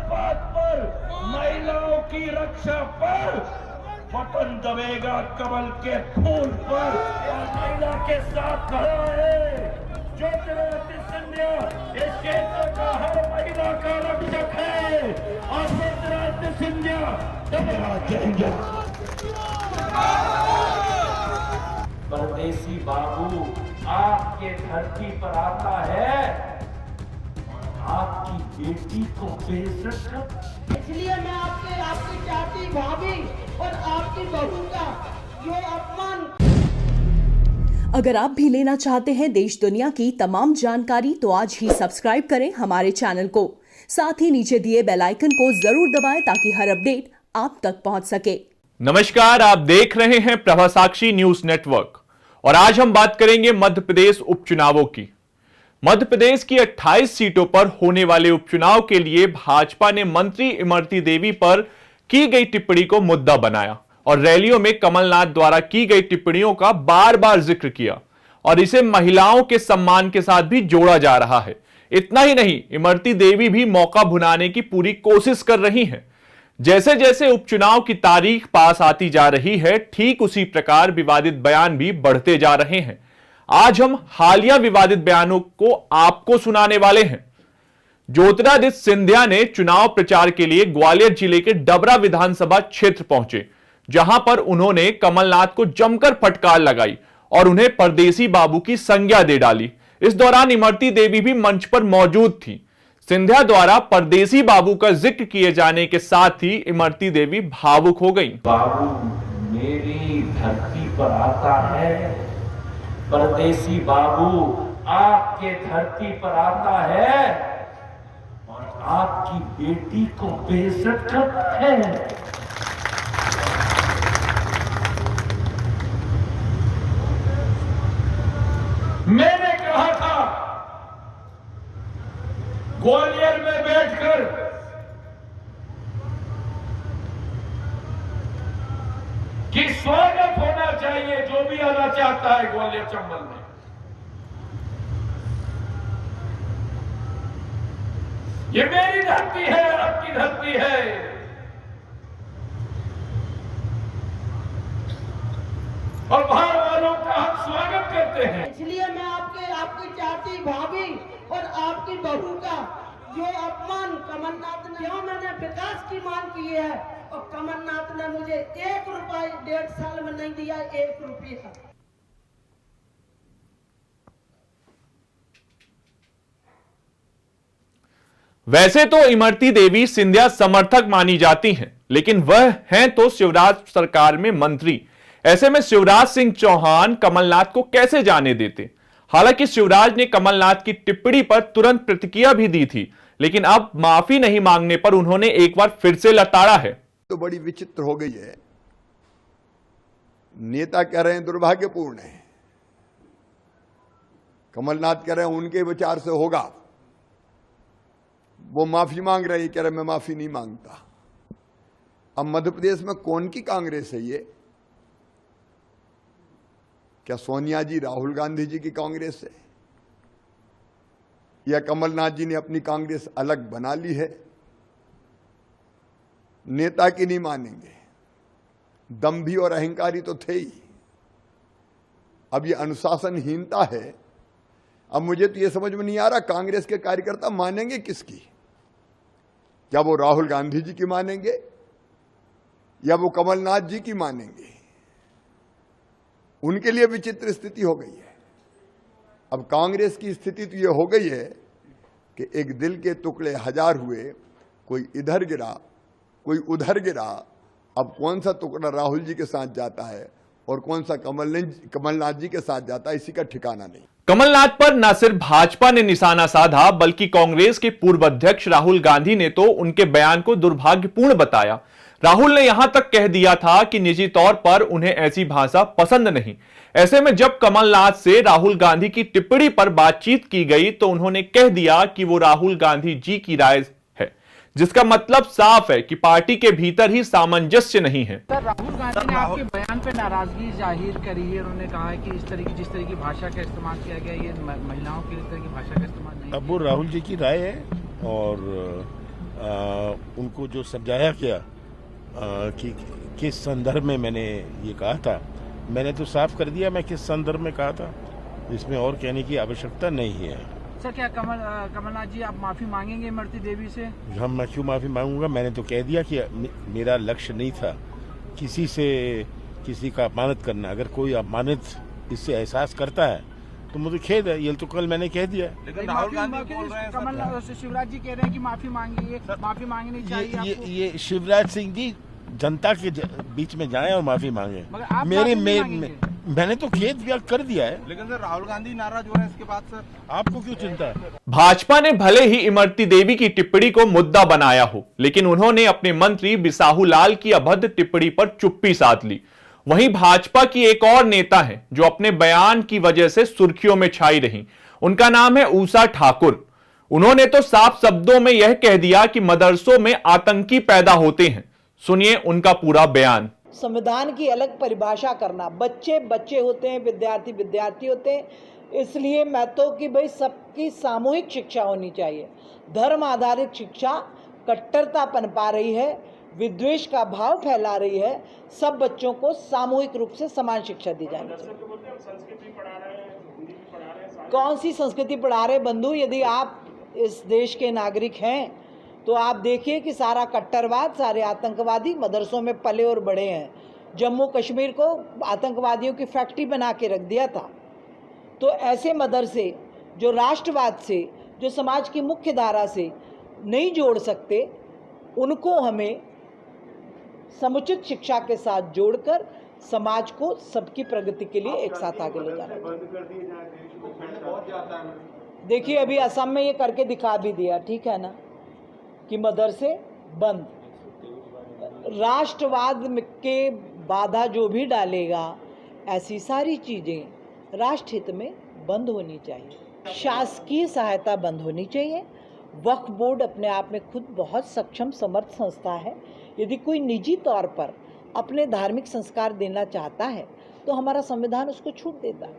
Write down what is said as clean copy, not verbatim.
बात पर, महिलाओं की रक्षा पर, वतन दबेगा कमल के फूल पर। और महिला के साथ खड़ा है ज्योतिरादित्य सिंधिया, इस क्षेत्र का हर महिला का रक्षक है और ज्योतिरादित्य सिंधिया जाएंगे। परदेसी बाबू आपके धरती पर आता है, आपकी बेटी को बेइज्जत। इसलिए मैं आपकी चाची भाभी और आपकी बहू का जो अपमान। अगर आप भी लेना चाहते हैं देश दुनिया की तमाम जानकारी तो आज ही सब्सक्राइब करें हमारे चैनल को। साथ ही नीचे दिए बेल आइकन को जरूर दबाएं ताकि हर अपडेट आप तक पहुंच सके। नमस्कार, आप देख रहे हैं प्रभा साक्षी न्यूज नेटवर्क और आज हम बात करेंगे मध्य प्रदेश उपचुनावों की। मध्य प्रदेश की 28 सीटों पर होने वाले उपचुनाव के लिए भाजपा ने मंत्री इमरती देवी पर की गई टिप्पणी को मुद्दा बनाया और रैलियों में कमलनाथ द्वारा की गई टिप्पणियों का बार बार जिक्र किया और इसे महिलाओं के सम्मान के साथ भी जोड़ा जा रहा है। इतना ही नहीं, इमरती देवी भी मौका भुनाने की पूरी कोशिश कर रही हैं। जैसे जैसे उपचुनाव की तारीख पास आती जा रही है, ठीक उसी प्रकार विवादित बयान भी बढ़ते जा रहे हैं। आज हम हालिया विवादित बयानों को आपको सुनाने वाले हैं। ज्योतिरादित्य सिंधिया ने चुनाव प्रचार के लिए ग्वालियर जिले के डबरा विधानसभा क्षेत्र पहुंचे, जहां पर उन्होंने कमलनाथ को जमकर फटकार लगाई और उन्हें परदेसी बाबू की संज्ञा दे डाली। इस दौरान इमरती देवी भी मंच पर मौजूद थी। सिंधिया द्वारा परदेसी बाबू का जिक्र किए जाने के साथ ही इमरती देवी भावुक हो गईं। बाबू मेरी धरती पर आता है, परदेसी बाबू आपके धरती पर आता है और आपकी बेटी को बेइज्जत करता है। मैंने कहा था ग्वालियर में बैठकर कि स्वागत होना चाहिए जो भी आना चाहता है ग्वालियर चंबल में। ये मेरी धरती है, आपकी धरती है। और बाहर वालों का हम स्वागत करते हैं। इसलिए मैं आपकी चाची भाभी और आपकी बहू का जो अपमान कमलनाथ ने, जो मैंने विकास की मांग की है और कमलनाथ ने मुझे 1 रुपया 1.5 साल में नहीं दिया, 1 रुपया। वैसे तो इमरती देवी सिंधिया समर्थक मानी जाती हैं, लेकिन वह हैं तो शिवराज सरकार में मंत्री। ऐसे में शिवराज सिंह चौहान कमलनाथ को कैसे जाने देते। हालांकि शिवराज ने कमलनाथ की टिप्पणी पर तुरंत प्रतिक्रिया भी दी थी, लेकिन अब माफी नहीं मांगने पर उन्होंने एक बार फिर से लताड़ा है। तो बड़ी विचित्र हो गई है। नेता कह रहे हैं दुर्भाग्यपूर्ण है, कमलनाथ कह रहे हैं उनके विचार से होगा, वो माफी मांग रहे हैं, कह रहे मैं माफी नहीं मांगता। अब मध्य प्रदेश में कौन की कांग्रेस है ये? क्या सोनिया जी राहुल गांधी जी की कांग्रेस है या कमलनाथ जी ने अपनी कांग्रेस अलग बना ली है? नेता की नहीं मानेंगे, दंभी और अहंकारी तो थे ही, अब ये अनुशासनहीनता है। अब मुझे तो ये समझ में नहीं आ रहा कांग्रेस के कार्यकर्ता मानेंगे किसकी? क्या वो राहुल गांधी जी की मानेंगे या वो कमलनाथ जी की मानेंगे? उनके लिए विचित्र स्थिति हो गई है। अब कांग्रेस की स्थिति तो ये हो गई है कि एक दिल के टुकड़े हजार हुए, कोई इधर गिरा कोई उधर गिरा। अब कौन सा टुकड़ा राहुल जी के साथ जाता है और कौन सा कमलनाथ जी के साथ जाता है, इसी का ठिकाना नहीं। कमलनाथ पर न सिर्फ भाजपा ने निशाना साधा, बल्कि कांग्रेस के पूर्व अध्यक्ष राहुल गांधी ने तो उनके बयान को दुर्भाग्यपूर्ण बताया। राहुल ने यहां तक कह दिया था कि निजी तौर पर उन्हें ऐसी भाषा पसंद नहीं। ऐसे में जब कमलनाथ से राहुल गांधी की टिप्पणी पर बातचीत की गई तो उन्होंने कह दिया कि वो राहुल गांधी जी की राय है, जिसका मतलब साफ है कि पार्टी के भीतर ही सामंजस्य नहीं है। सर, राहुल गांधी ने आपके बयान पर नाराजगी जाहिर करी है। उन्होंने कहा है कि जिस तरह की भाषा का इस्तेमाल किया गया, ये महिलाओं की इस तरह की भाषा का इस्तेमाल नहीं। अब वो राहुल जी की राय है और उनको जो समझाया गया कि किस संदर्भ में मैंने ये कहा था, मैंने तो साफ कर दिया मैं किस संदर्भ में कहा था, इसमें और कहने की आवश्यकता नहीं है। सर क्या कमलनाथ जी आप माफी मांगेंगे इमरती देवी से? हम मैं क्यों माफी मांगूंगा, मैंने तो कह दिया कि मेरा लक्ष्य नहीं था किसी का अपमानित करना। अगर कोई अपमानित इससे एहसास करता है तो मुझे खेद है, ये तो कल मैंने कह दिया। लेकिन राहुल गांधी बोल रहे हैं, कमलनाथ शिवराज जी कह रहे हैं कि माफी मांगिए, माफी मांगनी चाहिए आपको। ये शिवराज सिंह जी जनता के बीच में जाएं और माफी मांगे। मैंने तो खेद व्यक्त कर दिया है। लेकिन सर राहुल गांधी नाराज हो रहे हैं इसके बाद सर, आपको क्यों चिंता है? भाजपा ने भले ही इमरती देवी की टिप्पणी को मुद्दा बनाया हो, लेकिन उन्होंने अपने मंत्री बिसाहू लाल की अभद्र टिप्पणी पर चुप्पी साध ली। वहीं भाजपा की एक और नेता है जो अपने बयान की वजह से सुर्खियों में छाई रही, उनका नाम है उषा ठाकुर। उन्होंने तो साफ शब्दों में यह कह दिया कि मदरसों में आतंकी पैदा होते हैं। सुनिए उनका पूरा बयान। संविधान की अलग परिभाषा करना, बच्चे बच्चे होते हैं, विद्यार्थी विद्यार्थी होते हैं, इसलिए मैं तो कि भाई सबकी सामूहिक शिक्षा होनी चाहिए। धर्म आधारित शिक्षा कट्टरता पनपा रही है, विद्वेष का भाव फैला रही है। सब बच्चों को सामूहिक रूप से समान शिक्षा दी जानी चाहिए। कौन सी संस्कृति पढ़ा रहे बंधु? यदि आप इस देश के नागरिक हैं तो आप देखिए कि सारा कट्टरवाद, सारे आतंकवादी मदरसों में पले और बड़े हैं। जम्मू कश्मीर को आतंकवादियों की फैक्ट्री बना के रख दिया था। तो ऐसे मदरसे जो राष्ट्रवाद से, जो समाज की मुख्य धारा से नहीं जोड़ सकते, उनको हमें समुचित शिक्षा के साथ जोड़कर समाज को सबकी प्रगति के लिए एक साथ आगे ले जाना। देखिए अभी असम में ये करके दिखा भी दिया, ठीक है ना, कि मदरसे बंद। राष्ट्रवाद के बाधा जो भी डालेगा, ऐसी सारी चीज़ें राष्ट्रहित में बंद होनी चाहिए। शासकीय सहायता बंद होनी चाहिए। वक्फ बोर्ड अपने आप में खुद बहुत सक्षम समर्थ संस्था है। यदि कोई निजी तौर पर अपने धार्मिक संस्कार देना चाहता है तो हमारा संविधान उसको छूट देता है।